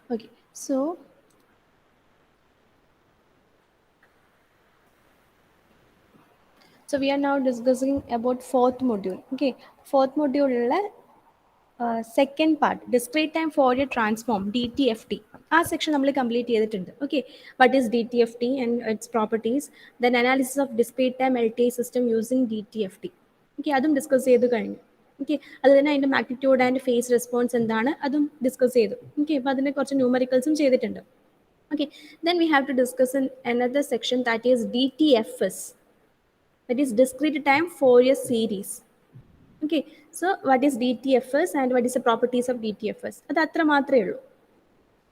Okay, so we are now discussing about fourth module. Okay, fourth module second part, discrete time Fourier transform, DTFT. Our section we complete ചെയ്തിട്ടുണ്ട്. Okay, what is DTFT and its properties, then analysis of discrete time LTI system using DTFT. Okay, അതും discuss ചെയ്ത് കഴിഞ്ഞു. Okay, അത് തന്നെ അതിൻ്റെ magnitude and phase response എന്താണ് അതും discuss ചെയ്തു. ഓക്കെ, അപ്പോൾ അതിനെ കുറച്ച് ന്യൂമറിക്കൽസും ചെയ്തിട്ടുണ്ട്. Okay, then we have to discuss in another section, that is DTFS, that is discrete time Fourier series. Okay, so what is DTFS and what is the properties of DTFS? അത് അത്ര മാത്രമേ ഉള്ളൂ.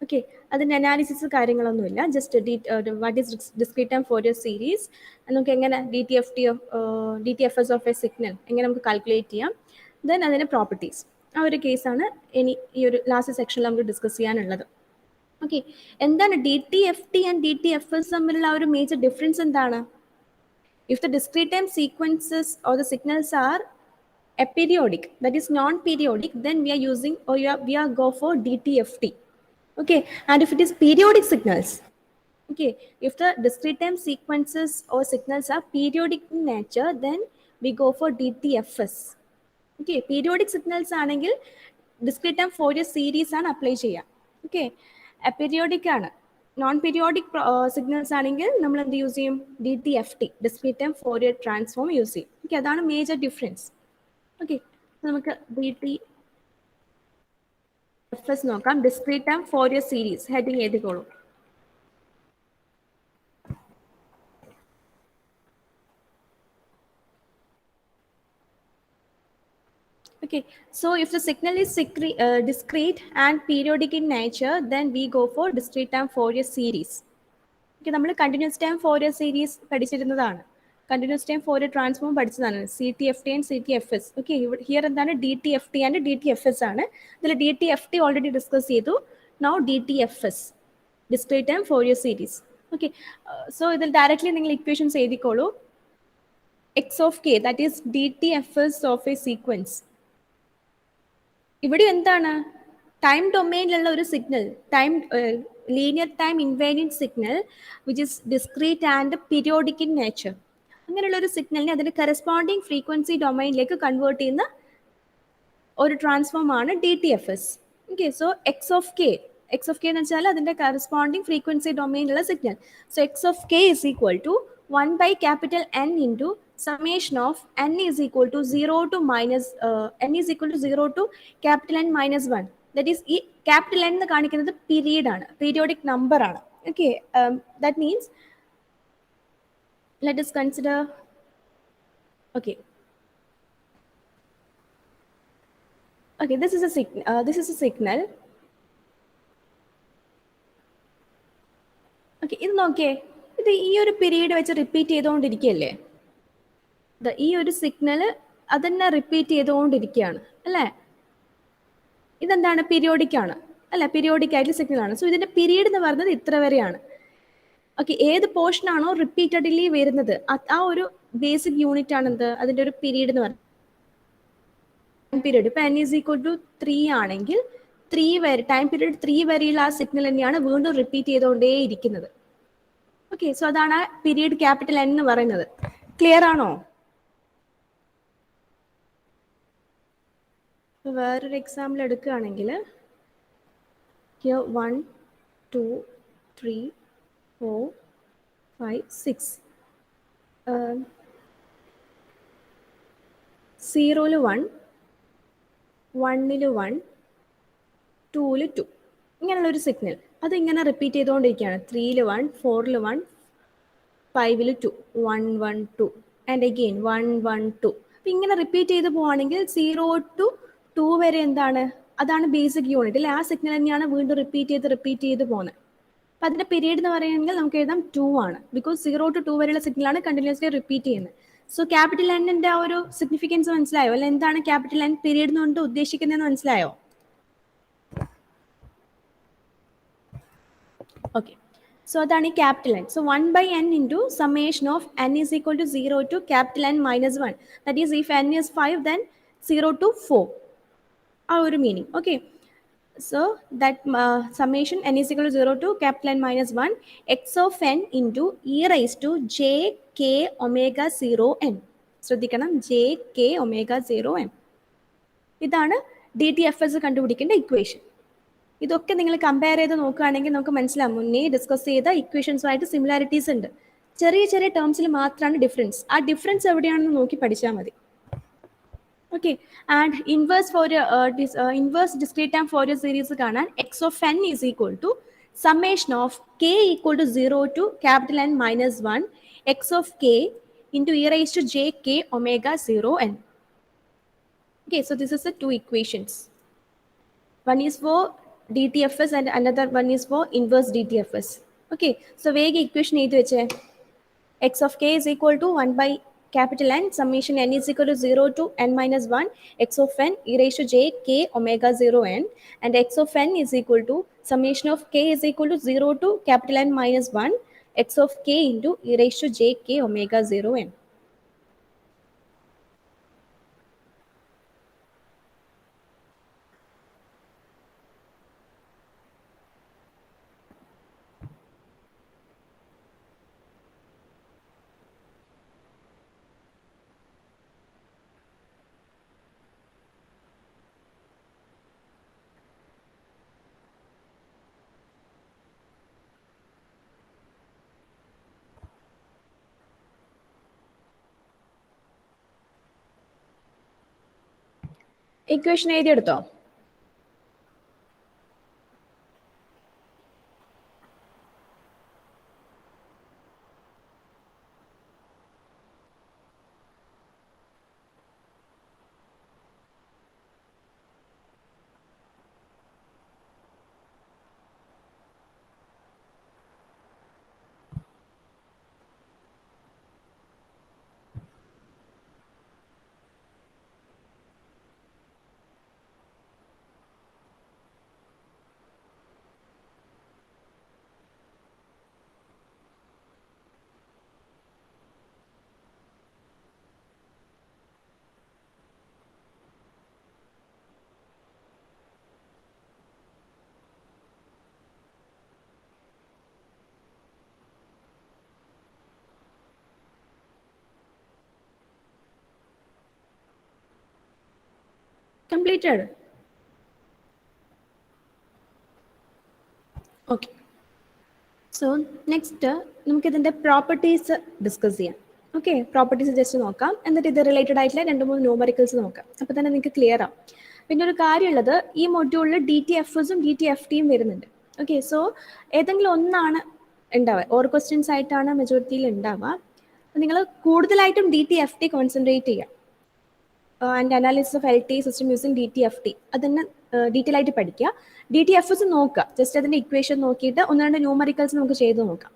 Okay, അതിൻ്റെ analysis കാര്യങ്ങളൊന്നുമില്ല. Just what is discrete time Fourier series, നമുക്ക് എങ്ങനെ D T F S of A signal എങ്ങനെ നമുക്ക് കാൽക്കുലേറ്റ് ചെയ്യാം, ദെൻ അതിൻ്റെ പ്രോപ്പർട്ടീസ്. ആ ഒരു കേസാണ് ഇനി ഈ ഒരു ലാസ്റ്റ് സെക്ഷനിൽ നമുക്ക് ഡിസ്കസ് ചെയ്യാനുള്ളത്. ഓക്കെ, എന്താണ് D T F T and D T F S തമ്മിലുള്ള ആ ഒരു മേജർ ഡിഫറൻസ് എന്താണ്? If the discrete time sequences or the signals are aperiodic, that is non-periodic, then we are using or we are go for DTFT. Okay, and if it is periodic signals, okay, if the discrete time sequences or signals are periodic in nature, then we go for DTFS. Okay, periodic signals ആണെങ്കിൽ discrete time Fourier series ആണ് apply ചെയ്യുക. Okay, aperiodic ആണ്, non periodic signals ആണെങ്കിൽ നമ്മൾ എന്ത് use ചെയ്യും? DTFT, discrete time Fourier transform use ചെയ്യും. Okay, അതാണ് മേജർ ഡിഫറൻസ്. ഓക്കെ, നമുക്ക് DTFS നോക്കാം. Discrete time Fourier series heading എഴുതിക്കോളൂ. Okay, so if the signal is discrete and periodic in nature, then we go for discrete time Fourier series. Okay, നമ്മൾ continuous time Fourier series പഠിച്ചിരുന്നതാണ്, continuous time Fourier transform പഠിച്ചതാണ്, CTFT and CTFS. Okay, here എന്താണ് DTFT and DTFS ആണ്. ഇതിൽ DTFT already discuss ചെയ്തു. Now DTFS, discrete time Fourier series. Okay, so ഇതിൽ directly നിങ്ങൾ equations എഴുതിക്കോളൂ. X of k, that is DTFS of a sequence. ഇവിടെ എന്താണ്? ടൈം ഡൊമെയിനിലുള്ള ഒരു signal, time linear time invariant signal which is discrete and periodic in nature. അങ്ങനെയുള്ള ഒരു സിഗ്നലിനെ അതിൻ്റെ കറസ്പോണ്ടിങ് ഫ്രീക്വൻസി ഡൊമൈനിലേക്ക് കൺവേർട്ട് ചെയ്യുന്ന ഒരു ട്രാൻസ്ഫോം ആണ് DTFS. Okay, so X of K എന്ന് വെച്ചാൽ അതിൻ്റെ കറസ്പോണ്ടിങ് ഫ്രീക്വൻസി ഡൊമൈനിലുള്ള signal. So X of K is equal to 1/N into summation of n is equal to 0 to minus n is equal to 0 to N minus 1. That is, ഈ capital N എന്ന് കാണിക്കുന്നത് period ആണ്, periodic number ആണ്. Okay, that means let us consider, okay, this is a signal. Okay, ഇത് നോക്കിയേ, ഇത് ഈ ഒരു പീരീഡ് വെച്ച് റിപ്പീറ്റ് ചെയ്തുകൊണ്ടിരിക്കുകയല്ലേ? ഈ ഒരു സിഗ്നൽ അതന്നെ റിപ്പീറ്റ് ചെയ്തുകൊണ്ടിരിക്കുകയാണ് അല്ലേ? ഇതെന്താണ്? പീരിയോഡിക് ആണ് അല്ലേ? പീരിയോഡിക് ആയിട്ടുള്ള സിഗ്നൽ ആണ്. സോ ഇതിന്റെ പീരീഡ് എന്ന് പറയുന്നത് ഇത്ര വരെയാണ്. ഓക്കെ, ഏത് പോർഷൻ ആണോ റിപ്പീറ്റഡ്ലി വരുന്നത് ആ ഒരു ബേസിക് യൂണിറ്റ് ആണ് എന്ത്? അതിന്റെ ഒരു പീരീഡ് എന്ന് പറയുന്നത്. പീരീഡ് ഇപ്പൊ n is equal to 3 ആണെങ്കിൽ 3 വരെ, ടൈം പീരീഡ് 3 വരെയുള്ള ആ സിഗ്നൽ തന്നെയാണ് വീണ്ടും റിപ്പീറ്റ് ചെയ്തുകൊണ്ടേ ഇരിക്കുന്നത്. ഓക്കെ, സോ അതാണ് പീരീഡ് ക്യാപിറ്റൽ N എന്ന് പറയുന്നത്. ക്ലിയർ ആണോ? വേറൊരു എക്സാമ്പിൾ എടുക്കുകയാണെങ്കിൽ 1 2 3 4 5 6 0 1 1 1 2 2 ഇങ്ങനെയുള്ളൊരു സിഗ്നൽ അത് ഇങ്ങനെ റിപ്പീറ്റ് ചെയ്തുകൊണ്ടിരിക്കുകയാണ്. 3 1 4 1 5 2 1 1 2 ആൻഡ് അഗെയിൻ 1 1 2. അപ്പം ഇങ്ങനെ റിപ്പീറ്റ് ചെയ്ത് പോവുകയാണെങ്കിൽ 0 to 2 വരെ എന്താണ്? അതാണ് ബേസിക് യൂണിറ്റ് അല്ലെ? ആ സിഗ്നൽ തന്നെയാണ് വീണ്ടും റിപ്പീറ്റ് ചെയ്ത് പോകുന്നത്. അപ്പം അതിന്റെ പീരീഡ് എന്ന് പറയുകയാണെങ്കിൽ നമുക്ക് എഴുതാം 2 ആണ്. ബിക്കോസ് 0 to 2 വരെയുള്ള സിഗ്നലാണ് കണ്ടിന്യൂസ്ലി റിപ്പീറ്റ് ചെയ്യുന്നത്. സോ ക്യാപിറ്റൽ N-ന്റെ ആ ഒരു സിഗ്നിഫിക്കൻസ് മനസ്സിലായോ? അല്ലെ എന്താണ് ക്യാപിറ്റൽ N പീരീഡ് എന്നുകൊണ്ട് ഉദ്ദേശിക്കുന്നതെന്ന് മനസ്സിലായോ? ഓക്കെ, സോ അതാണ് ഈ capital N. So 1/N into summation of n is equal to 0 to N minus 1. That is, if n is 5, then 0 to 4. ആ ഒരു meaning. Okay, So that summation n is equal to 0 to capital N minus 1 x of n into e raised to j k omega 0 n. ശ്രദ്ധിക്കണം j k omega 0 n. ഇതാണ് D T F S കണ്ടുപിടിക്കേണ്ട equation. ഇതൊക്കെ നിങ്ങൾ compare ചെയ്ത് നോക്കുകയാണെങ്കിൽ നമുക്ക് മനസ്സിലാവും മുന്നേ ഡിസ്കസ് ചെയ്ത ഇക്വേഷൻസുമായിട്ട് സിമിലാരിറ്റീസ് ഉണ്ട്. ചെറിയ ചെറിയ ടേംസിൽ മാത്രമാണ് ഡിഫറൻസ്. ആ ഡിഫറൻസ് എവിടെയാണെന്ന് നോക്കി പഠിച്ചാൽ മതി. Okay, and inverse discrete time Fourier series കാണാൻ X of N is equal to summation of k equal to 0 to capital N minus 1 x of k into e raised to j k omega 0 n. Okay, so this is the two equations. One is for DTFS and another one is for inverse DTFS. Okay, so വേഗം equation എഴുതി വെച്ചേ. x of k is equal to 1 by capital N summation n is equal to 0 to n minus 1 x of n e raised to j k omega 0 n, and x of n is equal to summation of k is equal to 0 to capital N minus 1 x of k into e raised to j k omega 0 n. Equation എഴുതിയെടുത്തോ? Completed. Okay, so next നമുക്ക് ഇതിൻ്റെ properties discuss ചെയ്യാം. Okay, properties just നോക്കാം, എന്നിട്ട് ഇത് related ആയിട്ടുള്ള 2-3 numericals നോക്കാം. അപ്പോൾ തന്നെ നിങ്ങൾക്ക് ക്ലിയർ ആവും. പിന്നെ ഒരു കാര്യമുള്ളത്, ഈ മൊഡ്യൂളിൽ ഡി ടി എഫ് എസും ഡി ടി എഫ് ടിയും വരുന്നുണ്ട്. ഓക്കെ, സോ ഏതെങ്കിലും ഒന്നാണ് ഉണ്ടാവുക, ഓർ ക്വസ്റ്റ്യൻസ് ആയിട്ടാണ് മെജോറിറ്റിയിൽ ഉണ്ടാവുക. നിങ്ങൾ കൂടുതലായിട്ടും D T F T concentrate ചെയ്യുക. And analysis of L T system using D T F T അതിന് ഡീറ്റെയിൽ ആയിട്ട് പഠിക്കുക. ഡി ടി എഫ് എസ് നോക്കുക, ജസ്റ്റ് അതിൻ്റെ ഇക്വേഷൻ നോക്കിയിട്ട് 1-2 ന്യൂമറിക്കൽസ് നമുക്ക് ചെയ്ത് നോക്കാം.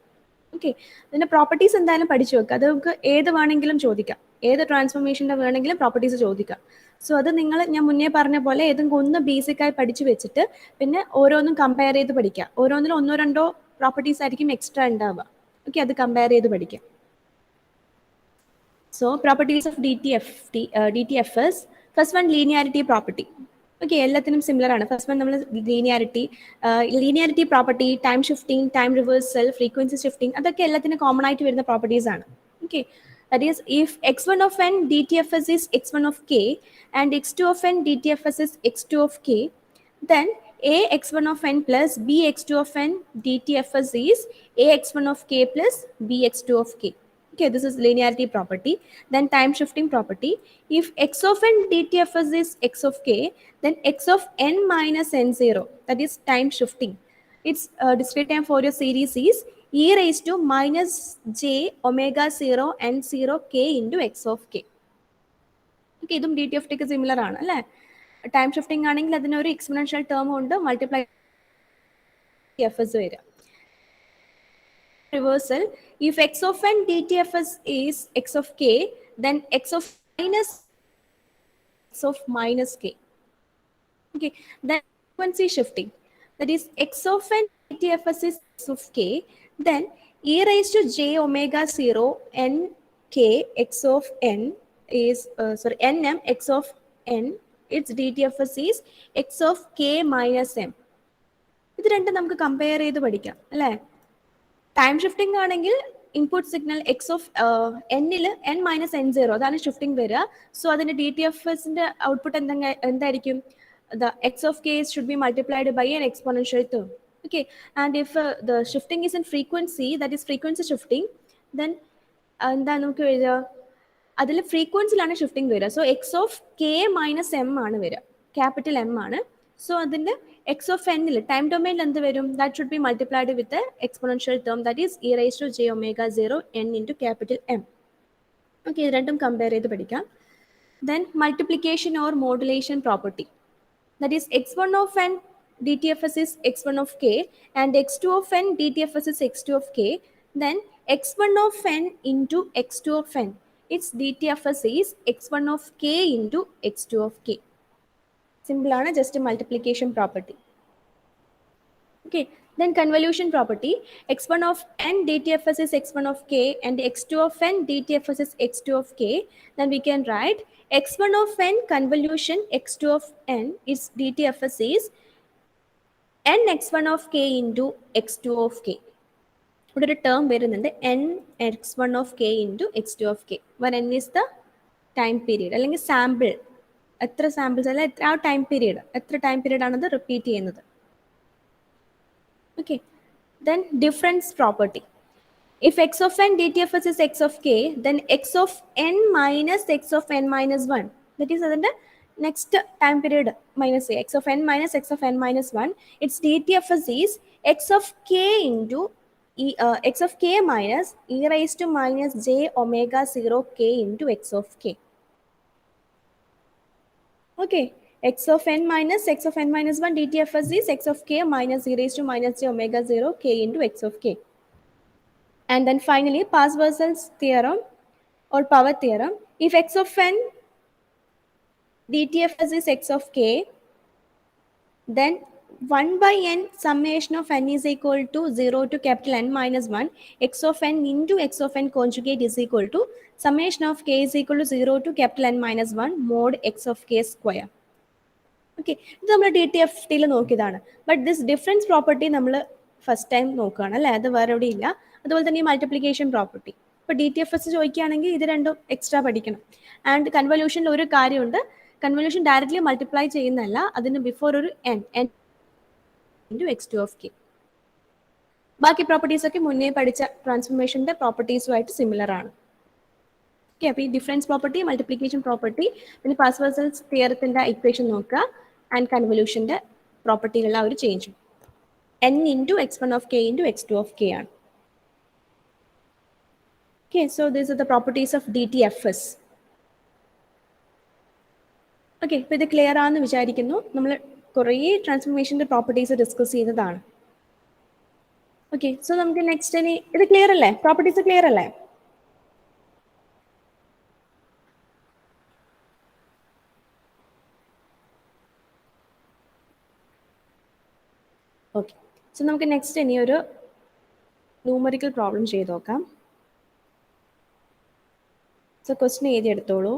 ഓക്കെ, അതിൻ്റെ പ്രോപ്പർട്ടീസ് എന്തായാലും പഠിച്ചു വെക്കുക. അത് നമുക്ക് ഏത് വേണമെങ്കിലും ചോദിക്കാം, ഏത് ട്രാൻസ്ഫോർമേഷൻ്റെ വേണമെങ്കിലും പ്രോപ്പർട്ടീസ് ചോദിക്കാം. സോ അത് ഞാൻ മുന്നേ പറഞ്ഞ പോലെ ഏതെങ്കിലും ഒന്ന് ബേസിക്കായി പഠിച്ചു വെച്ചിട്ട് പിന്നെ ഓരോന്നും കമ്പയർ ചെയ്ത് പഠിക്കുക. ഓരോന്നിലും 1-2 പ്രോപ്പർട്ടീസ് ആയിരിക്കും എക്സ്ട്രാ ഉണ്ടാവുക. ഓക്കെ, അത് കമ്പയർ ചെയ്ത് പഠിക്കാം. So properties of DTFS. First one, linearity property. Okay, എല്ലാത്തിനും സിമിലർ ആണ്. ഫസ്റ്റ് വൺ നമ്മൾ linearity property, time shifting, time reversal, frequency shifting, അതൊക്കെ എല്ലാത്തിനും കോമൺ ആയിട്ട് വരുന്ന പ്രോപ്പർട്ടീസ് ആണ്. Okay, that is if x1 of n DTFS is x1 of k and x2 of n DTFS is x2 of k, then a x1 of n plus b x2 of n DTFS is a x1 of k plus b x2 of k. Okay, this is linearity property. Then time shifting property. If x of n DTFS is x of k, then x of n minus n0, that is time shifting. Its discrete time Fourier series is e raised to minus j omega 0 n0 k into x of k. Okay, ഇതും D T F tick similar ആണ് അല്ലേ? Time shifting ആണെങ്കിൽ അതിനൊരു exponential term ഉണ്ട്, multiply F S വരിക. Reversal, if x of n DTFS is x of k, then x of minus k. Okay, then frequency shifting, that is x of n DTFS is x of k, then e raised to j omega 0 n k x of n is nm x of n its DTFS is x of k minus m. ഇത് രണ്ടും നമുക്ക് compare ചെയ്ത് പഠിക്കാം അല്ലേ? Time shifting ആണെങ്കിൽ input signal X of എന്നിൽ N minus N zero അതാണ് shifting വരിക. സോ അതിന്റെ DTFSന്റെ ഔട്ട്പുട്ട് എന്തായിരിക്കും? The x of k should be multiplied by an exponential term. Okay, and if the shifting is in frequency, that is frequency shifting, then എന്താ നമുക്ക് വരിക? അതിൽ ഫ്രീക്വൻസിലാണ് shifting വരിക. So X of K minus M ആണ് വരിക, capital M ആണ്. So അതിന്റെ എക്സ് ഓഫ് എന്നിൽ ടൈം ഡൊമൈനിൽ എന്ത് വരും? That should be multiplied with exponential term that is E raise to J omega 0 N into capital M. Okay, ഇത് രണ്ടും കമ്പയർ ചെയ്ത് പഠിക്കാം. Then multiplication or modulation property, that is x1 of n DTFS is x1 of k and x2 of n DTFS is x2 of k. Then x1 of n into x2 of n, its DTFS is x1 of k into x2 of k. Simple ആണ്, just a multiplication property. Okay, then convolution property, x1 of n DTFS is x1 of k and x2 of n DTFS is x2 of k. Then we can write x1 of n convolution x2 of n, its DTFS is n x1 of k into x2 of k. ഇവിടെ ഒരു term വരുന്നുണ്ട് n x1 of k into x2 of k, where n is the time period അല്ലെങ്കിൽ sample, എത്ര samples അല്ല ആ time period, എത്ര time period ആണത് repeat ചെയ്യുന്നത്. Okay, then difference property. If x of n DTFS is x of k, then x of n minus x of n minus 1, that is the next time period minus a, x of n minus x of n minus 1, its DTFS is x of k into x of k minus e raised to minus j omega 0 k into x of k. Okay, x of n minus x of n minus 1 DTFS is x of k minus e raised to minus j omega 0 k into x of k. And then finally, Parseval's theorem or power theorem. If x of n DTFS is x of k, then 1 by n summation of n is equal to 0 to capital N minus 1, x of n into x of n conjugate is equal to summation of k is equal to 0 to capital N minus 1 mod x of k square. Okay, ഇത് നമ്മൾ DTFTയിൽ നോക്കിയതാണ്. But this difference property നമ്മൾ first time നോക്കുകയാണ് അല്ലേ, അത് വേറെ എവിടെ ഇല്ല. അതുപോലെ തന്നെ ഈ മൾട്ടിപ്ലിക്കേഷൻ പ്രോപ്പർട്ടി, ഇപ്പോൾ DTFS ചോദിക്കുകയാണെങ്കിൽ ഇത് രണ്ടും എക്സ്ട്രാ പഠിക്കണം. ആൻഡ് കൺവല്യൂഷനിൽ ഒരു കാര്യമുണ്ട്, കൺവല്യൂഷൻ ഡയറക്റ്റ്ലി മൾട്ടിപ്ലൈ ചെയ്യുന്നതല്ല, അതിന് ബിഫോർ ഒരു n into x2 of k. ബാക്കി പ്രോപ്പർട്ടീസ് ഒക്കെ മുന്നേ പഠിച്ച ട്രാൻസ്ഫോർമേഷൻ്റെ പ്രോപ്പർട്ടീസുമായിട്ട് സിമിലർ ആണ്. ഓക്കെ, അപ്പോൾ ഈ ഡിഫറൻസ് പ്രോപ്പർട്ടി, മൾട്ടിപ്ലിക്കേഷൻ പ്രോപ്പർട്ടി, പിന്നെ പാസ്വേഴ്സൽസ് തിയറത്തിൻ്റെ ഇക്വേഷൻ നോക്കുക, ആൻഡ് കൺവല്യൂഷൻ്റെ പ്രോപ്പർട്ടികളിൽ ആ ഒരു ചേഞ്ചും n into x1 of k into x2 of k ആണ്. Okay, so these are the properties of DTFS. Okay, ഇപ്പോൾ ഇത് ക്ലിയർ ആണെന്ന് വിചാരിക്കുന്നു. നമ്മൾ കുറേ ട്രാൻസ്ഫോർമേഷൻ്റെ പ്രോപ്പർട്ടീസ് ഡിസ്കസ് ചെയ്തതാണ്. ഓക്കെ, സോ നമുക്ക് നെക്സ്റ്റ് ഇനി ഇത് ക്ലിയർ അല്ലേ, പ്രോപ്പർട്ടീസ് ക്ലിയർ അല്ലേ? ഓക്കെ, സോ നമുക്ക് നെക്സ്റ്റ് ഇനി ഒരു ന്യൂമറിക്കൽ പ്രോബ്ലം ചെയ്ത് നോക്കാം. സോ ക്വസ്റ്റ്യൻ എഴുതിയെടുത്തോളൂ.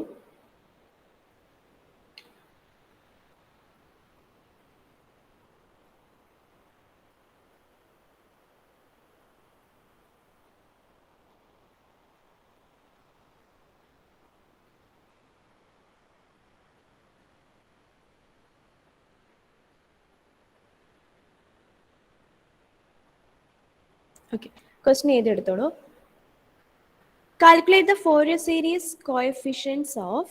ഓക്കെ, ക്വസ്റ്റ്യൻ എഴുതിയെടുത്തോളൂ. Calculate the Fourier series coefficients of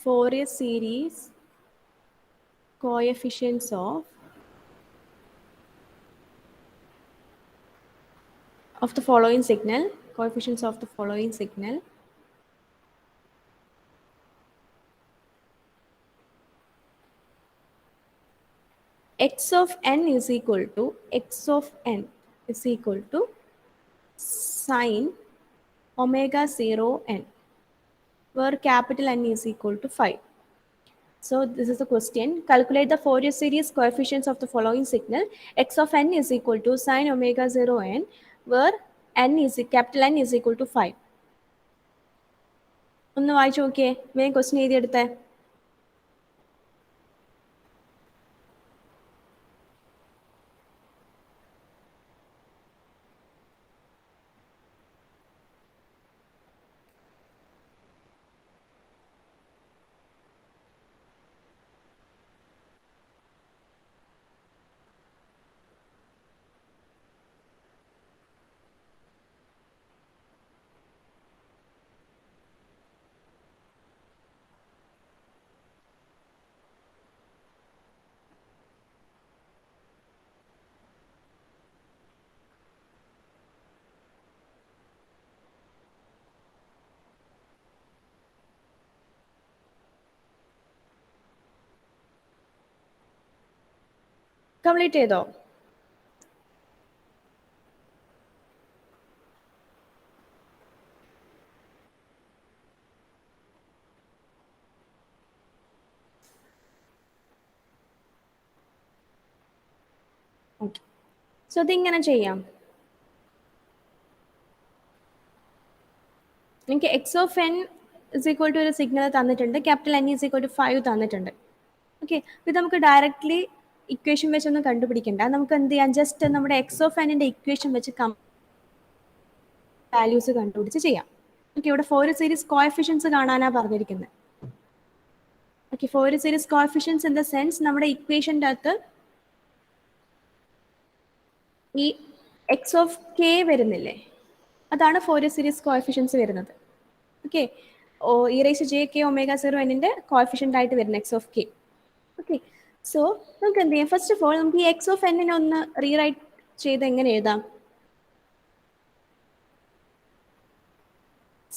Fourier series coefficients of the following signal, coefficients of the following signal. X of n is equal to sine omega 0 n, where capital N is equal to 5. So this is the question. Calculate the Fourier series coefficients of the following signal. X of n is equal to sine omega 0 n, where capital N is equal to 5. ഒന്ന് വായിച്ചു നോക്കിയേ, വേഗം question എഴുതിയെടുത്തേ. Complete ചെയ്തോ? Okay, so ഇതിങ്ങനെ ചെയ്യാം. നിങ്ങൾക്ക് X of N is equal to ഒരു സിഗ്നൽ തന്നിട്ടുണ്ട്, capital N is equal to 5 തന്നിട്ടുണ്ട്. ഓക്കെ, ഇത് നമുക്ക് ഡയറക്റ്റ്ലി ഇക്വേഷൻ വെച്ചൊന്നും കണ്ടുപിടിക്കണ്ട. നമുക്ക് എന്ത് ചെയ്യാം, ജസ്റ്റ് നമ്മുടെ എക്സ് ഓഫ് എന്നിന്റെ ഇക്വേഷൻ വെച്ച് വാല്യൂസ് കണ്ടുപിടിച്ച് ചെയ്യാം. ഓക്കെ, ഇവിടെ ഫോറിയർ സീരീസ് കോഎഫിഷ്യൻസ് കാണാനാണ് പറഞ്ഞിരിക്കുന്നത്. Okay, Fourier series coefficients in the sense നമ്മുടെ ഇക്വേഷൻ്റെ അകത്ത് ഈ എക്സ് ഓഫ് കെ വരുന്നില്ലേ, അതാണ് ഫോറിയർ സീരീസ് കോഎഫിഷ്യൻസ് വരുന്നത്. Okay, E raise J K omega 0 എന്നിന്റെ കോഎഫിഷ്യൻ്റ് ആയിട്ട് വരുന്നത് X of K. Okay, so നമുക്ക് എന്ത് ചെയ്യാം, ഫസ്റ്റ് ഓഫ് ഓൾ നമുക്ക് ഈ എക്സ് ഓഫ് എന്നിനെ ഒന്ന് റീറൈറ്റ് ചെയ്ത് എങ്ങനെ എഴുതാം.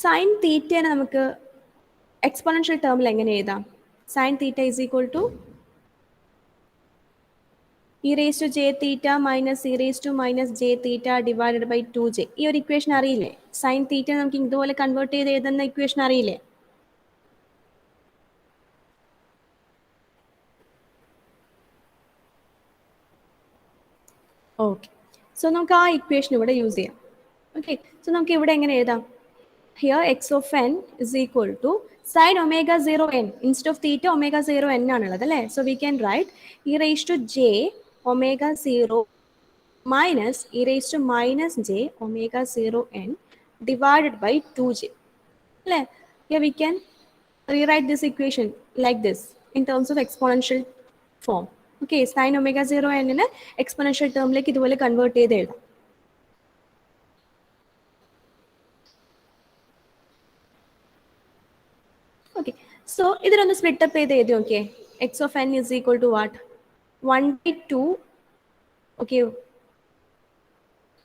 സൈൻ തീറ്റേനെ നമുക്ക് എക്സ്പോണൻഷ്യൽ ടേമിൽ എങ്ങനെ എഴുതാം? Sine theta is equal to E raise to J theta minus E raise to minus J theta divided by 2j. ഈ ഒരു ഇക്വേഷൻ അറിയില്ലേ? സൈൻ തീറ്റ നമുക്ക് ഇതുപോലെ കൺവേർട്ട് ചെയ്ത് എഴുതുന്ന ഇക്വേഷൻ അറിയില്ലേ? ഓക്കെ, സോ നമുക്ക് ആ ഇക്വേഷൻ ഇവിടെ യൂസ് ചെയ്യാം. ഓക്കെ, സോ നമുക്ക് ഇവിടെ എങ്ങനെ എഴുതാം? Here X of N is equal to sine omega 0 n instead of theta omega 0 n ആണുള്ളത് അല്ലേ. So we can write E raise to J omega 0 minus e raised to minus j omega 0 n divided by 2j. Here we can rewrite this equation like this in terms of exponential form. Okay, sin omega 0 n in exponential term like iduvole convert ചെയ്ത് എഴുതാം. Okay, so ഇതിലൊന്ന് split up ചെയ്ത് എഴുതി നോക്കിയേ. x of n is equal to what? 1/2. Okay,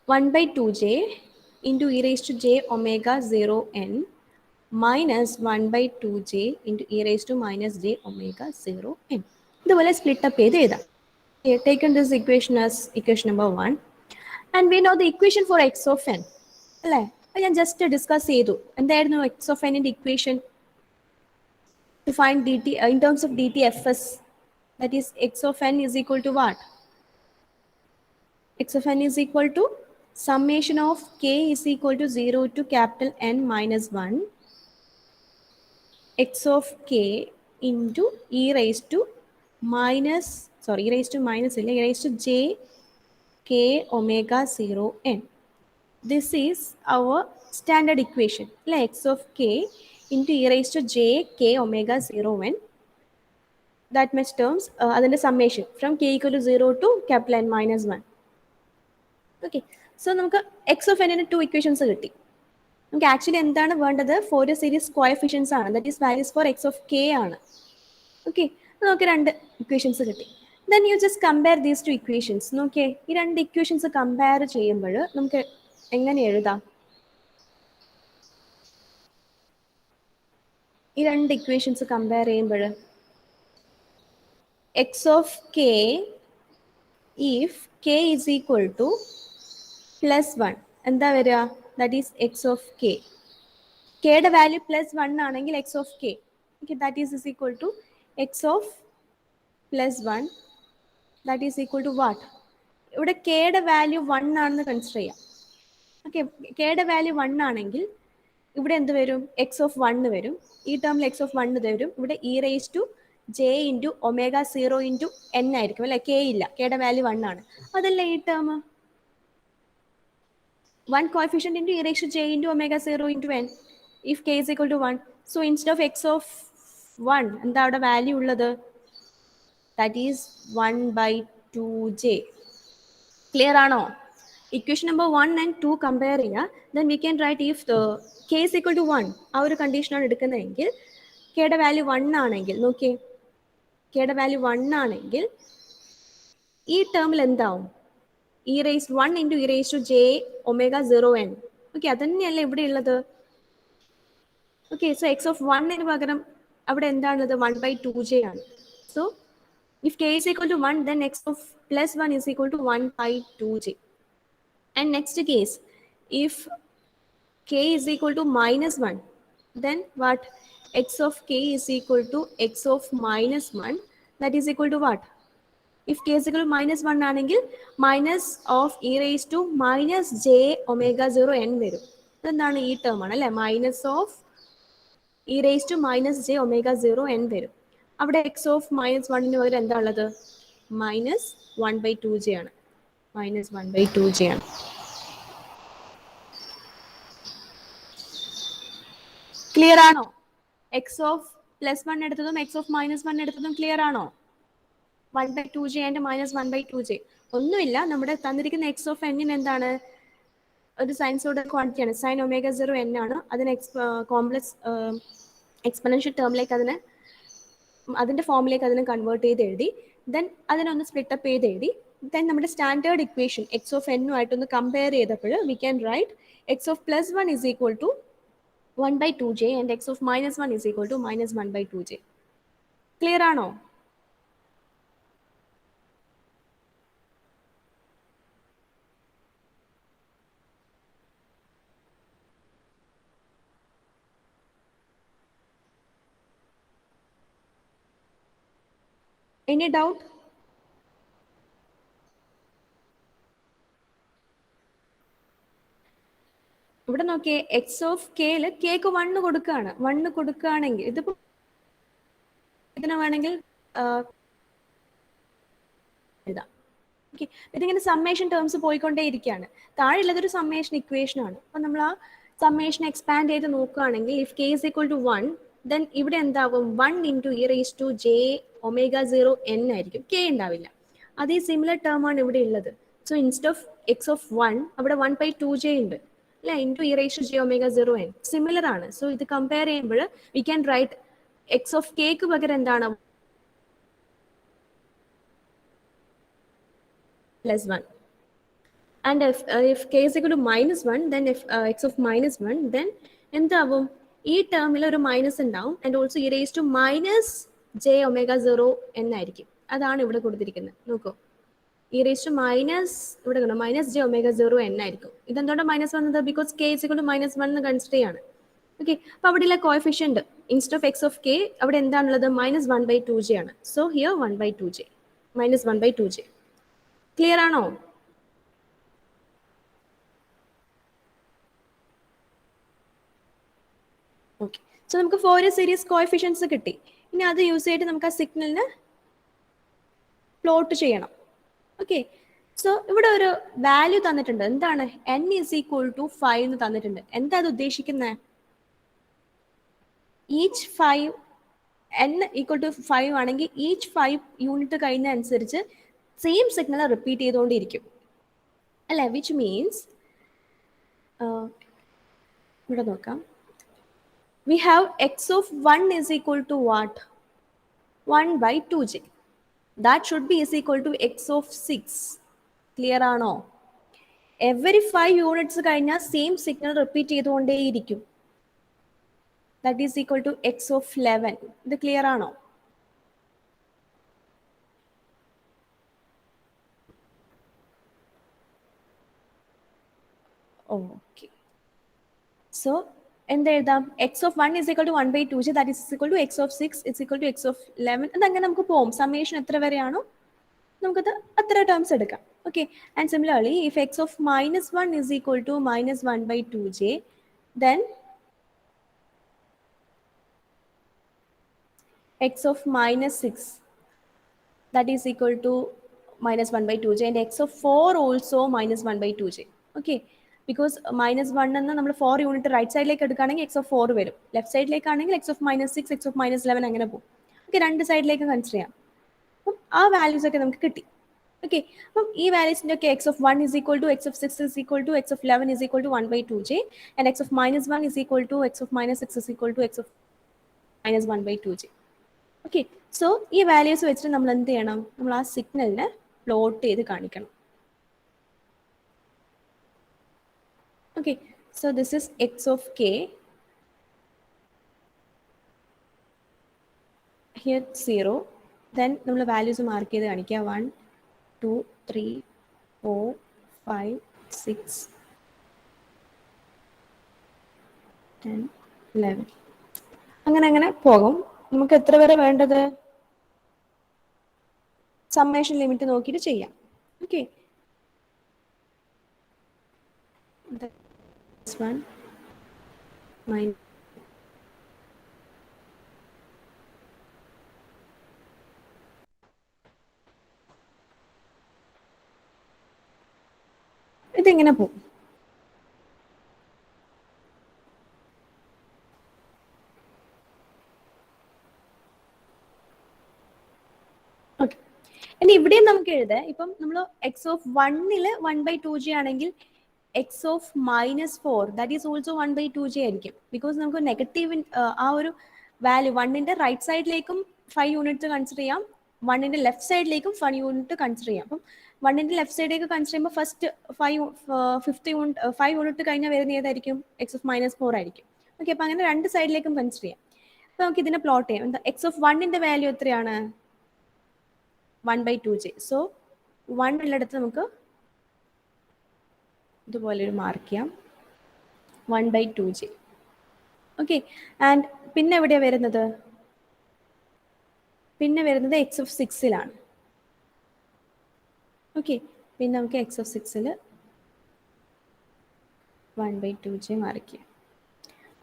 1/2j into e raised to j omega 0 n minus 1/2j into e raised to minus j omega 0 n. ഇതുപോലെ split up ചെയ്ത് എഴുതാം. Taken this equation as equation number 1 and we know the equation for x of n. അല്ലേ, ഞാൻ just discuss ചെയ്തു. എന്തായിരുന്നു x of n ന്റെ equation? To find dt in terms of dtfs, that is x of n is equal to what? X of n is equal to summation of k is equal to 0 to capital N minus 1 x of k into e raised to minus, sorry, e raised to minus, e raised to j k omega 0 n. This is our standard equation. X of k into e raised to j k omega 0 n. That much terms, the summation from k equal to 0 to capital N minus 1. Okay, so നമുക്ക് X of എന്നിന് 2 equations കിട്ടി. നമുക്ക് actually എന്താണ് വേണ്ടത്? Fourier series coefficients ആണ്, that is values for X of K ആണ്. Okay, നമുക്ക് 2 equations കിട്ടി. Then you just compare these 2 equations. നോക്കിയേ, ഈ 2 ഇക്വേഷൻസ് കമ്പയർ ചെയ്യുമ്പോൾ നമുക്ക് എങ്ങനെ എഴുതാം? ഈ 2 ഇക്വേഷൻസ് കമ്പയർ ചെയ്യുമ്പോൾ X of K if K is equal to +1 എന്താ വരിക? ദാറ്റ് ഈസ് എക്സ് ഓഫ് കെയുടെ വാല്യൂ +1 ആണെങ്കിൽ X of K, okay, that is equal to x of plus 1 that is equal to what? ഇവിടെ കെയുടെ value 1 ആണെന്ന് consider ചെയ്യാം. Okay, കെയുടെ value 1 ആണെങ്കിൽ ഇവിടെ എന്ത് വരും? എക്സ് ഓഫ് 1 വരും. ഈ ടേമിൽ എക്സ് ഓഫ് 1 വരും. ഇവിടെ E raise to J into omega 0 into N ആയിരിക്കും അല്ലെ? കെ ഇല്ല, കെയുടെ വാല്യൂ 1 ആണ്. അതല്ലേ ഈ term? 1 coefficient into e raised to j into omega 0 into n if k is equal to 1. So instead of x of 1, എന്താ അവിടെ value ഉള്ളത്? That is 1 by 2j. Clear ആണോ? Equation number 1 and 2 compare ചെയ്യുക. Then we can write if the k is equal to 1, ആ ഒരു കണ്ടീഷനാണ് എടുക്കുന്നതെങ്കിൽ കെയുടെ വാല്യൂ 1 ആണെങ്കിൽ, നോക്കിയേ, കെയുടെ വാല്യൂ 1 ആണെങ്കിൽ ഈ ടേമിൽ എന്താവും? E raise 1 into E raise to J omega 0 N. Okay, അതന്നെയല്ലേ ഇവിടെ ഉള്ളത്? ഓക്കെ, സോ എക്സ് ഓഫ് 1 പകരം അവിടെ എന്താണുള്ളത്? 1 by 2j ആണ്. So if k is equal to 1, then x of plus 1 is equal to 1 by 2j. And next case, if k is equal to minus 1, then what? X of k is equal to x of minus 1, that is equal to what? If k is equal to minus 1 ആണെങ്കിൽ minus of e raised to minus j omega 0 n വരും. ഇതെന്താണ്? ഈ term ആണ് അല്ലേ? Minus of E raise to minus J omega 0 N വരും. അവിടെ X of minus 1 പകരം എന്താ ഉള്ളത്? മൈനസ് 1 by 2j ആണ്. മൈനസ് 1 by 2j ആണ്. ക്ലിയർ ആണോ? എക്സ് ഓഫ് പ്ലസ് 1 എടുത്തതും എക്സ് ഓഫ് മൈനസ് 1 എടുത്തതും ക്ലിയർ ആണോ? 1 by 2j and minus 1 by 2j. ഒന്നുമില്ല, നമ്മുടെ തന്നിരിക്കുന്ന എക്സ് ഓഫ് എന്നിന് എന്താണ്? ഒരു സയൻസ് ഓർഡർ ക്വാണ്ടിറ്റിയാണ്. സൈൻ ഒമേഗ 0 എൻ ആണ്. അതിന് കോംപ്ലക്സ് എക്സ്പെണൻഷ്യൽ ടേമിലേക്ക് അതിന്റെ ഫോമിലേക്ക് അതിനെ കൺവേർട്ട് ചെയ്ത് എഴുതി. ദെൻ അതിനൊന്ന് സ്പ്ലിറ്റ് അപ്പ് ചെയ്ത് എഴുതി. ദെൻ നമ്മുടെ സ്റ്റാൻഡേർഡ് ഇക്വേഷൻ എക്സ് ഓഫ് എന്നുമായിട്ടൊന്ന് കമ്പയർ ചെയ്തപ്പോൾ we can write X of plus 1 is equal to 1 by 2j and x of minus 1 is equal to minus 1 by 2j. Clear ആണോ? Any doubt? ഇവിടെ നോക്കിയേ, X of കെയില് cake 1 കൊടുക്കുകയാണ്. 1 കൊടുക്കുകയാണെങ്കിൽ ഇതിപ്പോ ഇതിനെ വേണമെങ്കിൽ എഴുതാം. ഓക്കെ, ഇതിങ്ങനെ സമ്മേഷൻ ടേംസ് പോയിക്കൊണ്ടേ ഇരിക്കുകയാണ്. താഴെയുള്ളതൊരു സമ്മേഷൻ ഇക്വേഷൻ ആണ്. അപ്പൊ നമ്മൾ ആ സമ്മേഷൻ എക്സ്പാൻഡ് ചെയ്ത് നോക്കുകയാണെങ്കിൽ if K is equal to 1, then ഇവിടെ എന്താവും? 1 into E raise to J omega 0 N ആയിരിക്കും. കെ ഉണ്ടാവില്ല. അതേ സിമിലർ ടേം ആണ് ഇവിടെ ഉള്ളത്. So instead of X of 1 അവിടെ 1 by 2j ഉണ്ട് അല്ലെ? Into E raise to J omega 0 N similar ആണ്. സോ ഇത് കമ്പയർ ചെയ്യുമ്പോൾ we can write X of കെക്ക് പകരം എന്താണ്? plus 1. And if k is equal to minus 1, then if x of minus 1, then എന്താവും? ഈ ടേമിൽ ഒരു മൈനസ് ഉണ്ടാവും. And also E raise to minus J omega 0 എന്നായിരിക്കും. അതാണ് ഇവിടെ കൊടുത്തിരിക്കുന്നത്. നോക്കൂ, ഇ റേസ് ടു മൈനസ് ഇവിടെ കണ്ടോ, മൈനസ് ജെ ഒമേഗ 0 എന്നായിരിക്കും. ഇതെന്തുകൊണ്ട് മൈനസ് വന്നത്? Because K is equal to minus 1 എന്ന് കൺസിഡർ ചെയ്യാണ്. ഓക്കെ, അപ്പൊ അവിടെയുള്ള coefficient instead of X of K അവിടെ എന്താണുള്ളത്? മൈനസ് 1 by 2j ആണ്. So here 1 by 2j, minus 1 by 2j. Clear ആണോ? ഓക്കെ, സോ നമുക്ക് ഫോറിയർ സീരീസ് കോഎഫിഷ്യൻസ് കിട്ടി. ഇനി അത് യൂസ് ചെയ്തിട്ട് നമുക്ക് ആ സിഗ്നലിന് പ്ലോട്ട് ചെയ്യണം. ഓക്കെ, സോ ഇവിടെ ഒരു വാല്യൂ തന്നിട്ടുണ്ട്. എന്താണ്? n is equal to 5 എന്ന് തന്നിട്ടുണ്ട്. എന്താ അത് ഉദ്ദേശിക്കുന്നത്? ഈച്ച് 5 n ഈക്വൽ ടു 5 ആണെങ്കിൽ ഈച്ച് 5 യൂണിറ്റ് കഴിയുന്ന അനുസരിച്ച് സെയിം സിഗ്നൽ റിപ്പീറ്റ് ചെയ്തുകൊണ്ടിരിക്കും അല്ലെ? വിച്ച് മീൻസ് ഇവിടെ നോക്കാം, we have x of 1 is equal to what? 1 by 2j. That should be is equal to x of 6. Clear ആണോ? Every 5 units കഴിഞ്ഞാൽ same signal repeat ചെയ്തുകൊണ്ടേയിരിക്കും. That is equal to x of 11. ഇത് clear ആണോ? Okay. So എന്ത് എഴുതാം? X of 1 is equal to 1/2j, that is equal to X of 6 is equal to X of 11. അതങ്ങനെ നമുക്ക് പോകും. Summation എത്ര വരെയാണോ നമുക്കത് അത്ര ടേംസ് എടുക്കാം. Okay, and similarly if X of -1 is equal to -1/2j, then x of -6 that is equal to -1/2j, and x of 4 also -1/2j. Okay, because -1 എന്ന് നമ്മൾ 4 unit right സൈഡിലേക്ക് എടുക്കുകയാണെങ്കിൽ x of 4 വരും, left സൈഡിലേക്കാണെങ്കിൽ x of -6, x of -11 അങ്ങനെ പോകും. Okay, രണ്ട് സൈഡിലേക്ക് consider ചെയ്യാം. അപ്പം ആ വാല്യൂസ് ഒക്കെ നമുക്ക് കിട്ടി. ഓക്കെ, അപ്പം ഈ വാല്യൂസിൻ്റെ ഒക്കെ x of 1 is equal to x of 6 is equal to x of 11 is equal to 1/2j, and x of -1 is equal to x of -6 is equal to x of -1/2j. Okay, so ഈ values വെച്ചിട്ട് നമ്മൾ എന്ത് ചെയ്യണം? നമ്മൾ ആ സിഗ്നലിനെ plot ചെയ്ത് കാണിക്കണം. Okay, so this is X of K, here 0, then നമ്മൾ വാല്യൂസ് മാർക്ക് ചെയ്ത് കാണിക്കുക. 1 2 3 4 5 6 10 11 അങ്ങനെ അങ്ങനെ പോകും. നമുക്ക് എത്ര വരെ വേണ്ടത്? സമ്മേഷൻ ലിമിറ്റ് നോക്കിയിട്ട് ചെയ്യാം. ഓക്കെ, ഇതിങ്ങനെ പോകും. ഓക്കെ, ഇനി ഇവിടെയും നമുക്ക് എഴുതാം. ഇപ്പം നമ്മൾ എക്സ് ഓഫ് 1 1/2j ആണെങ്കിൽ X of -4 that is also 1/2j ആയിരിക്കും. ബിക്കോസ് നമുക്ക് നെഗറ്റീവ് ആ ഒരു വാല്യൂ 1ന്റെ റൈറ്റ് സൈഡിലേക്കും 5 യൂണിറ്റ് കൺസിഡർ ചെയ്യാം, 1ന്റെ ലെഫ്റ്റ് സൈഡിലേക്കും 5 യൂണിറ്റ് കൺസിഡർ ചെയ്യാം. അപ്പം 1ന്റെ ലെഫ്റ്റ് സൈഡിലേക്ക് കൺസിഡർ ചെയ്യുമ്പോൾ ഫസ്റ്റ് 5 യൂണിറ്റ് കഴിഞ്ഞാൽ വരുന്ന ഏതായിരിക്കും? എക്സ് ഓഫ് -4 ആയിരിക്കും. ഓക്കെ, അപ്പം അങ്ങനെ രണ്ട് സൈഡിലേക്കും കൺസിഡർ ചെയ്യാം. അപ്പം നമുക്ക് ഇതിനെ പ്ലോട്ട് ചെയ്യാം. എന്താ എക്സ് ഓഫ് 1ന്റെ വാല്യൂ എത്രയാണ്? 1/2j. സോ 1 ഉള്ളിടത്ത് നമുക്ക് ഇതുപോലെ ഒരു മാർക്ക് ചെയ്യാം, 1/2j. ഓക്കെ, ആൻഡ് പിന്നെ എവിടെയാണ് വരുന്നത്? പിന്നെ വരുന്നത് എക്സ് ഓഫ് 6ലാണ്. ഓക്കെ, പിന്നെ നമുക്ക് എക്സ് ഓഫ് 6ൽ 1/2j മാർക്ക് ചെയ്യാം.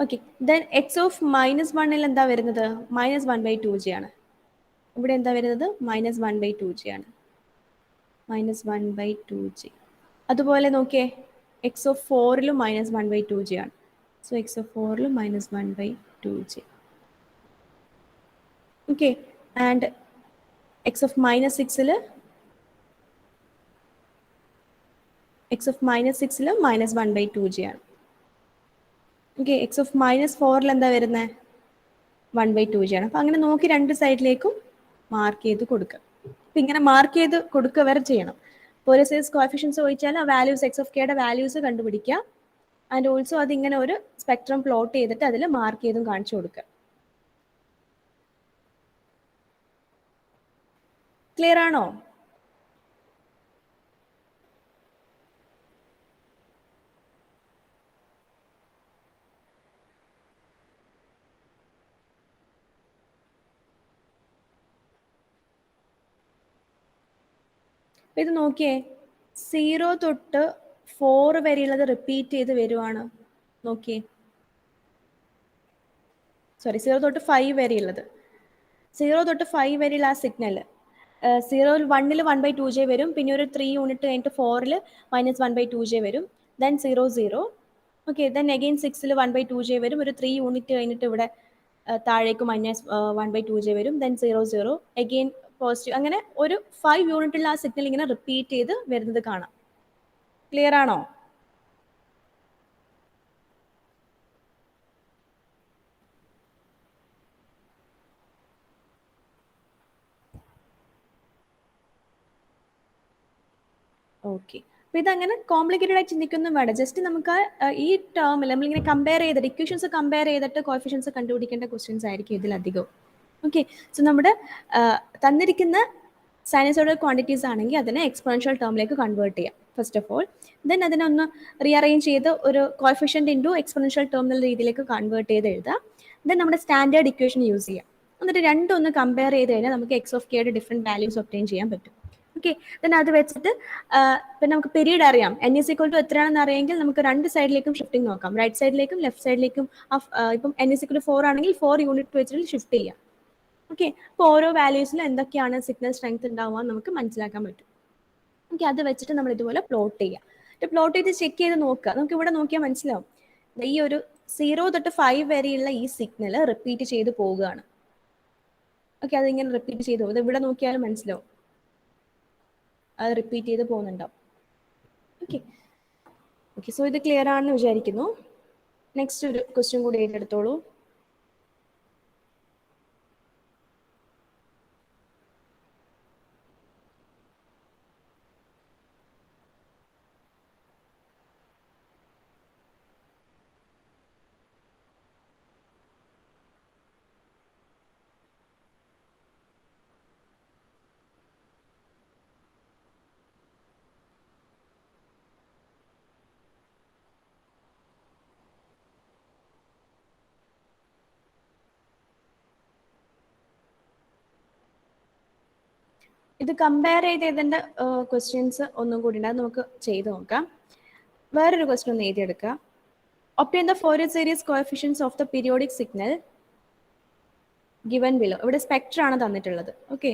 ഓക്കെ, ദെൻ എക്സ് ഓഫ് -1ൽ എന്താ വരുന്നത്? -1/2j ആണ്. ഇവിടെ എന്താ വരുന്നത്? -1/2j ആണ്. -1/2j. അതുപോലെ നോക്കിയേ, എക്സ് ഓഫ് 4ലും -1/2j ആണ്. സോ എക്സ് ഓഫ് 4ലും -1/2j. Okay, and X of -6ൽ -1/2j ആണ്. ഓക്കെ, എക്സ് ഓഫ് -4ൽ എന്താ വരുന്നത്? 1/2j ആണ്. അപ്പം അങ്ങനെ നോക്കി രണ്ട് സൈഡിലേക്കും മാർക്ക് ചെയ്ത് കൊടുക്കുക. അപ്പം ഇങ്ങനെ മാർക്ക് ചെയ്ത് കൊടുക്കുക വരെ ചെയ്യണം. ഒരു സൈസ് കോഎഫിഷ്യൻസ് ചോദിച്ചാൽ ആ വാല്യൂസ് എക്സ് ഓഫ് കെയുടെ വാല്യൂസ് കണ്ടുപിടിക്കുക, ആൻഡ് ഓൾസോ അതിങ്ങനെ ഒരു സ്പെക്ട്രം പ്ലോട്ട് ചെയ്തിട്ട് അതിൽ മാർക്ക് ചെയ്തും കാണിച്ചു കൊടുക്കുക. ക്ലിയർ ആണോ? ഇത് നോക്കിയേ, 0 തൊട്ട് 4 വരെയുള്ളത് റിപ്പീറ്റ് ചെയ്ത് വരുവാണ്. നോക്കിയേ, സോറി 0 തൊട്ട് 5 വരെയുള്ളത്, 0 തൊട്ട് 5 വരെയുള്ള ആ സിഗ്നൽ 1ൽ 1/2j വരും, പിന്നെ ഒരു 3 യൂണിറ്റ് കഴിഞ്ഞിട്ട് 4ൽ -1/2j വരും, ദെൻ 0 0. ഓക്കെ, ദെൻ അഗെയിൻ 6ൽ 1/2j വരും, ഒരു 3 യൂണിറ്റ് കഴിഞ്ഞിട്ട് ഇവിടെ താഴേക്ക് -1/2j വരും, ദെൻ 0 0, അഗെയിൻ പോസിറ്റീവ്. അങ്ങനെ ഒരു 5 യൂണിറ്റുള്ള ആ സിഗ്നൽ ഇങ്ങനെ റിപ്പീറ്റ് ചെയ്ത് വരുന്നത് കാണാം. ക്ലിയർ ആണോ? ഓക്കെ, അപ്പോൾ ഇതങ്ങനെ കോംപ്ലിക്കേറ്റഡ് ആയി ചിന്തിക്കൊന്നും വേണ്ട. ജസ്റ്റ് നമുക്ക് ഈ ടേമിൽ നമ്മളിങ്ങനെ കമ്പയർ ചെയ്തിട്ട് ഇക്വേഷൻസ് കമ്പയർ ചെയ്തിട്ട് കോഎഫിഷ്യൻസ് കണ്ടുപിടിക്കേണ്ട ക്വസ്റ്റ്യൻസ് ആയിരിക്കും ഇതിലധികം. ഓക്കെ, സോ നമ്മുടെ തന്നിരിക്കുന്ന സൈനസോയിഡൽ ക്വാണ്ടിറ്റീസ് ആണെങ്കിൽ അതിനെ എക്സ്പോണൻഷ്യൽ ടേമിലേക്ക് കൺവേർട്ട് ചെയ്യാം. First of all. ദെൻ അതിനൊന്ന് റീഅറേഞ്ച് ചെയ്ത് ഒരു കോഫിഷ്യൻ്റ് ഇൻറ്റു എക്സ്പൊണൻഷ്യൽ ടേം എന്നുള്ള രീതിയിലേക്ക് കൺവേർട്ട് ചെയ്ത് എഴുതുക. ദെൻ നമ്മുടെ സ്റ്റാൻഡേർഡ് ഇക്വേഷൻ യൂസ് ചെയ്യാം. എന്നിട്ട് രണ്ടും ഒന്ന് കമ്പയർ ചെയ്ത് കഴിഞ്ഞാൽ നമുക്ക് എക്സ് ഓഫ് കെയുടെ ഡിഫറെൻറ്റ് വാല്യൂസ് ഒബ്റ്റെയിൻ ചെയ്യാൻ പറ്റും. ഓക്കെ, ദെൻ അത് വെച്ചിട്ട് ഇപ്പം നമുക്ക് പീരീഡ് അറിയാം, n ഈസ് ഈക്വൽ ടു എത്രയാണെന്ന് അറിയാമെങ്കിൽ നമുക്ക് രണ്ട് സൈഡിലേക്കും ഷിഫ്റ്റിംഗ് നോക്കാം, റൈറ്റ് സൈഡിലേക്കും ലെഫ്റ്റ് സൈഡിലേക്കും. ഇപ്പം n ഈസ് ഈക്വൽ ടു 4 ആണെങ്കിൽ 4 യൂണിറ്റ് വെച്ചിട്ട് ഷിഫ്റ്റ് ചെയ്യാം. ഓക്കെ, അപ്പോൾ ഓരോ വാല്യൂസിലും എന്തൊക്കെയാണ് സിഗ്നൽ സ്ട്രെങ്ത് ഉണ്ടാവുക നമുക്ക് മനസ്സിലാക്കാൻ പറ്റും. ഓക്കെ, അത് വെച്ചിട്ട് നമ്മൾ ഇതുപോലെ പ്ലോട്ട് ചെയ്യുക. പ്ലോട്ട് ചെയ്ത് ചെക്ക് ചെയ്ത് നോക്കുക. നമുക്ക് ഇവിടെ നോക്കിയാൽ മനസ്സിലാവും, ഈ ഒരു 0 തൊട്ട് 5 വരെയുള്ള ഈ സിഗ്നൽ റിപ്പീറ്റ് ചെയ്ത് പോവുകയാണ്. ഓക്കെ, അതിങ്ങനെ റിപ്പീറ്റ് ചെയ്ത് പോകും. ഇവിടെ നോക്കിയാലും മനസ്സിലാവും, അത് റിപ്പീറ്റ് ചെയ്ത് പോകുന്നുണ്ടാവും. ഓക്കെ ഓക്കെ, സോ ഇത് ക്ലിയർ ആണെന്ന് വിചാരിക്കുന്നു. നെക്സ്റ്റ് ഒരു ക്വസ്റ്റ്യൻ കൂടി ഏറ്റെടുത്തോളൂ. ഇത് കമ്പയർ ചെയ്ത് ഇതിൻ്റെ ക്വസ്റ്റ്യൻസ് ഒന്നും കൂടി ഉണ്ട്, അത് നമുക്ക് ചെയ്ത് നോക്കാം. വേറൊരു ക്വസ്റ്റ്യൻ ഒന്ന് എഴുതിയെടുക്കുക. Obtain the Fourier series coefficients of the periodic signal given below. ഇവിടെ സ്പെക്ട്രം ആണ് തന്നിട്ടുള്ളത്. Okay,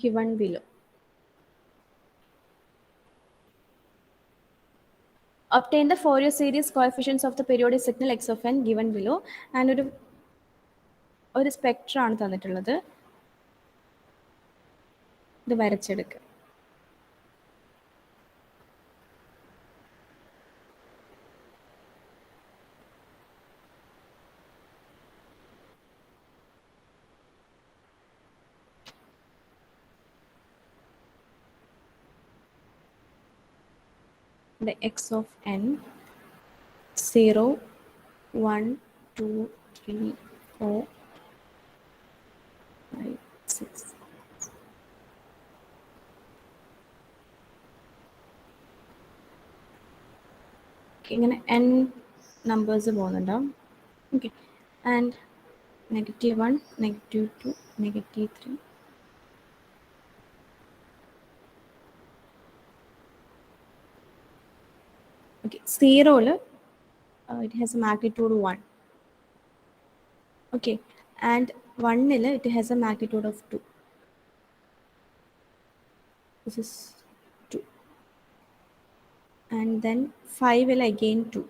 given below. Obtain the Fourier series coefficients of the periodic signal x of n given below. And ഒരു spectrum ആണ് തന്നിട്ടുള്ളത്, ഇത് വരച്ചെടുക്കുക. The x of n 0 1 2 3 4 5 6. ഇങ്ങനെ n numbers പോകുന്നുണ്ടാവും. Okay, and -1 -2 -3. Okay, 0 it has a magnitude 1. Okay, and 1 it has a magnitude of 2. This is 2. And then 5 will again 2.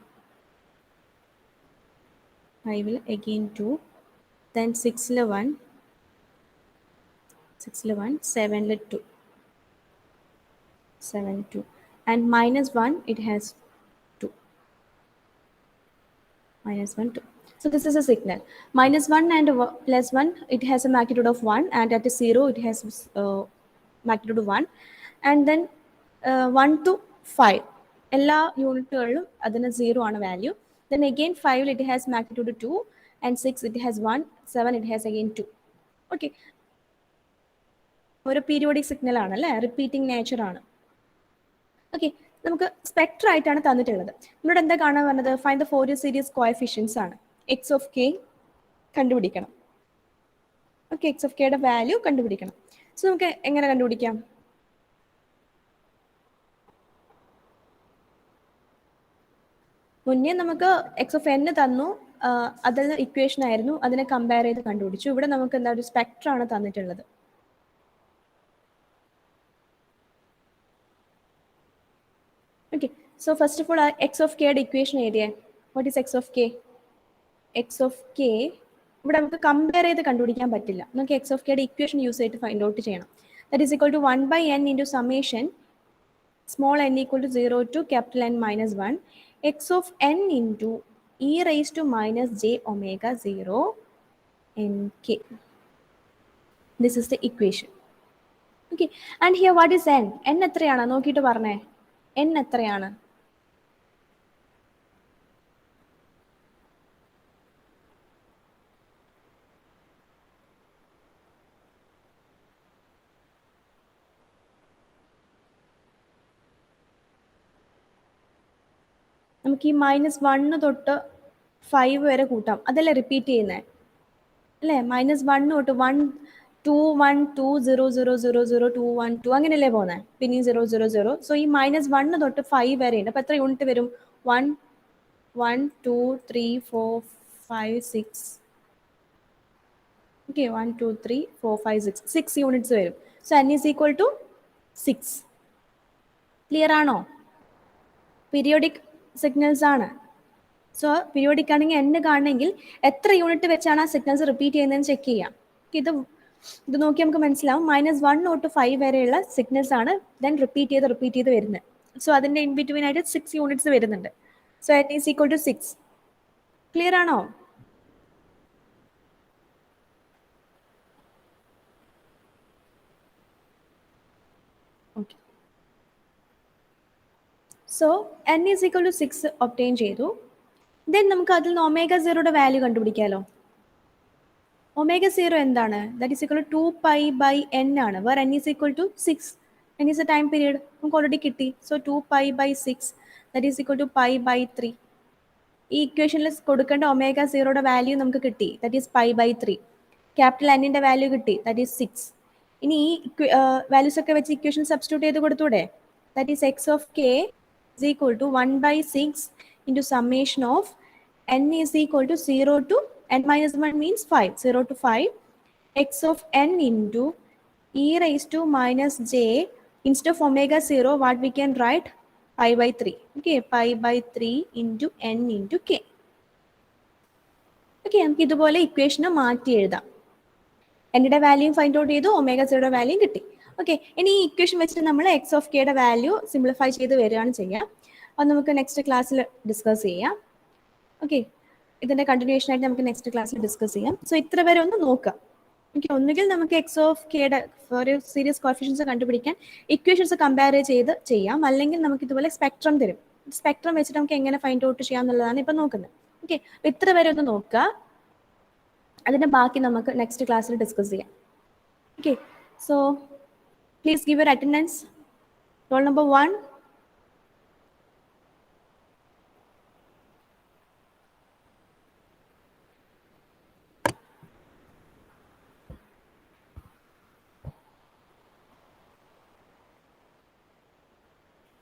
5 will again 2. Then 6 1. 6 1. 7 2. 7 2. And -1 it has 2. -1 2. So this is a signal. -1 and +1 it has a magnitude of 1, and at 0 it has magnitude of 1. And then 1 to 5 എല്ലാ യൂണിറ്റുകളിലും അതിന് 0 ആണ് value. Then again 5 it has magnitude 2, and 6 it has 1, 7 it has again 2. Okay, ഒരു periodic signal ആണ് അല്ലേ, repeating nature ആണ്. Okay, നമുക്ക് spectrum ആയിട്ടാണ് തന്നിട്ടുള്ളത്. നമ്മളോട് എന്താ കാണാൻ പറഞ്ഞത്? Find the Fourier series coefficients ആണ്. എക്സ് ഓഫ് കെ കണ്ടുപിടിക്കണം. ഓക്കെ, എക്സ് ഓഫ് കെയുടെ വാല്യൂ കണ്ടുപിടിക്കണം. സോ നമുക്ക് എങ്ങനെ കണ്ടുപിടിക്കാം? മുന്നേ നമുക്ക് എക്സ് ഓഫ് എൻ തന്നു, അതിൽ ഇക്വേഷൻ ആയിരുന്നു, അതിനെ കമ്പയർ ചെയ്ത് കണ്ടുപിടിച്ചു. ഇവിടെ നമുക്ക് എന്താ ഒരു സ്പെക്ട്രം ആണ് തന്നിട്ടുള്ളത്. Okay, so first of all X of കെയുടെ ഇക്വേഷൻ എഴുതിയേ. What is X of K? X of K ഇവിടെ നമുക്ക് കമ്പയർ ചെയ്ത് കണ്ടുപിടിക്കാൻ പറ്റില്ല. നമുക്ക് എക്സ് ഓഫ് കെയുടെ ഇക്വേഷൻ യൂസ് ചെയ്തിട്ട് ഫൈൻഡ് ഔട്ട് ചെയ്യണം. That is equal to 1/n into summation small n equal to 0 to capital N minus 1 x of n into e raised to minus j omega 0 nk. This is the equation. Okay, and here what is n? n എത്രയാണ് നോക്കിയിട്ട് പറഞ്ഞേ. n എത്രയാണ്? നമുക്ക് ഈ -1 തൊട്ട് 5 വരെ കൂട്ടാം. അതല്ലേ റിപ്പീറ്റ് ചെയ്യുന്നത് അല്ലേ? -1 തൊട്ട് 1 2 1 2 0 0 0 0 2 1 2 അങ്ങനെയല്ലേ പോകുന്നത്? പിന്നെയും 0 0 0. സോ ഈ -1 തൊട്ട് 5 വരെ ഉണ്ട്. അപ്പോൾ എത്ര യൂണിറ്റ് വരും? 1 1 2 3 4 5 6. ഓക്കെ, 1 2 3 4 5 6 6 യൂണിറ്റ്സ് വരും. So n is equal to 6. Clear ആണോ? പീരിയോഡിക് സിഗ്നൽസ് ആണ്. സോ പീരിയോഡിക് ആണെങ്കിൽ n കാണണമെങ്കിൽ എത്ര യൂണിറ്റ് വെച്ചാണ് ആ സിഗ്നൽസ് റിപ്പീറ്റ് ചെയ്യുന്നതെന്ന് ചെക്ക് ചെയ്യാം. ഇത് നോക്കി നമുക്ക് മനസ്സിലാവും. -1 തൊട്ട് 5 വരെയുള്ള സിഗ്നൽസ് ആണ് ദെൻ റിപ്പീറ്റ് ചെയ്ത് വരുന്നത്. സോ അതിൻ്റെ ഇൻ ബിറ്റ്വീൻ ആയിട്ട് 6 യൂണിറ്റ്സ് വരുന്നുണ്ട്. So n is equal to 6. Clear ആണോ? Okay, so n is equal to 6 obtain ചെയ്തു. ദെൻ നമുക്ക് അതിൽ നിന്ന് ഒമേഗ 0യുടെ വാല്യൂ കണ്ടുപിടിക്കാമല്ലോ. ഒമേഗ 0 എന്താണ്? That is equal to 2π/n ആണ്. Where n is equal to 6. n is a time period നമുക്ക് ഓൾറെഡി കിട്ടി. So 2π/6 that is equal to π/3. ഈ ഇക്വേഷനിൽ കൊടുക്കേണ്ട ഒമേഗ 0യുടെ വാല്യൂ നമുക്ക് കിട്ടി. That is π/3. ക്യാപിറ്റൽ എന്നിൻ്റെ വാല്യൂ കിട്ടി. That is 6. ഇനി ഈ വാല്യൂസ് ഒക്കെ വെച്ച് ഇക്വേഷൻ സബ്സ്റ്റിറ്റ്യൂട്ട് ചെയ്ത് കൊടുത്തൂടെ? That is x of k is equal to 1/6 into summation of n is equal to 0 to n minus 1 means 5. 0 to 5 x of n into e raised to minus j. Instead of omega 0, what we can write? Pi/3. Okay, pi/3 into n into k. Okay, നമുക്ക് ഇതുപോലെ ഇക്വേഷനെ മാറ്റി എഴുതാം. എന്നിയുടെ value find out ചെയ്തു, omega 0യുടെ value കിട്ടി. Okay, ഇനി ഈ equation വെച്ചിട്ട് നമ്മൾ എക്സ് ഓഫ് കെയുടെ വാല്യൂ സിംപ്ലിഫൈ ചെയ്ത് വരികയാണ് ചെയ്യുക. അത് നമുക്ക് നെക്സ്റ്റ് ക്ലാസ്സിൽ ഡിസ്കസ് ചെയ്യാം. ഓക്കെ, ഇതിൻ്റെ കണ്ടിന്യൂഷൻ ആയിട്ട് നമുക്ക് നെക്സ്റ്റ് ക്ലാസ്സിൽ ഡിസ്കസ് ചെയ്യാം. സോ ഇത്ര വരെ ഒന്ന് നോക്കാം. ഓക്കെ, ഒന്നുകിൽ നമുക്ക് എക്സ് ഓഫ് കെയുടെ ഒരു സീരീസ് കോഫിഷ്യൻസ് കണ്ടുപിടിക്കാൻ ഇക്വേഷൻസ് കമ്പയർ ചെയ്ത് ചെയ്യാം, അല്ലെങ്കിൽ നമുക്ക് ഇതുപോലെ സ്പെക്ട്രം തരും. സ്പെക്ട്രം വെച്ചിട്ട് നമുക്ക് എങ്ങനെ ഫൈൻഡ് ഔട്ട് ചെയ്യാം എന്നുള്ളതാണ് ഇപ്പം നോക്കുന്നത്. ഓക്കെ, ഇത്ര വരെ ഒന്ന് നോക്കുക. അതിൻ്റെ ബാക്കി നമുക്ക് നെക്സ്റ്റ് ക്ലാസ്സിൽ ഡിസ്കസ് ചെയ്യാം. Okay, so please give your attendance. Roll number 1.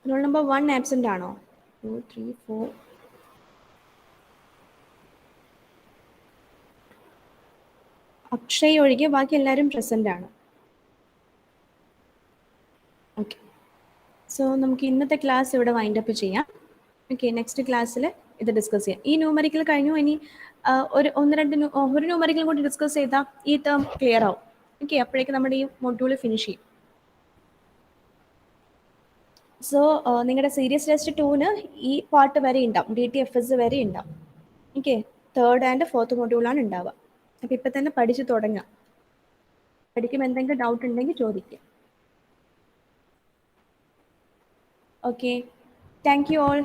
Roll number 1 absent ആണോ? 2 3 4. അക്ഷയ് ഒഴികെ ബാക്കി എല്ലാവരും പ്രസന്റ് ആണ്. ഓക്കെ, സോ നമുക്ക് ഇന്നത്തെ ക്ലാസ് ഇവിടെ വൈൻഡ് അപ്പ് ചെയ്യാം. ഓക്കെ, നെക്സ്റ്റ് ക്ലാസ്സിൽ ഇത് ഡിസ്കസ് ചെയ്യാം. ഈ ന്യൂമറിക്കൽ കഴിഞ്ഞു. ഇനി ഒരു ന്യൂമറിക്കൽ കൂടി ഡിസ്കസ് ചെയ്താൽ ഈ ടേം ക്ലിയർ ആവും. ഓക്കെ, അപ്പോഴേക്കും നമ്മുടെ ഈ മൊഡ്യൂൾ ഫിനിഷ് ചെയ്യും. സോ നിങ്ങളുടെ സീരീസ് ടെസ്റ്റ് 2-ന് ഈ പാർട്ട് വരെ ഉണ്ടാവും, DTFS വരെ ഉണ്ടാവും. ഓക്കെ, 3rd ആൻഡ് 4th മൊഡ്യൂളാണ് ഉണ്ടാവുക. അപ്പം ഇപ്പം തന്നെ പഠിച്ചു തുടങ്ങാം. പഠിക്കുമ്പോൾ എന്തെങ്കിലും ഡൗട്ട് ഉണ്ടെങ്കിൽ ചോദിക്കാം. Okay, thank you all.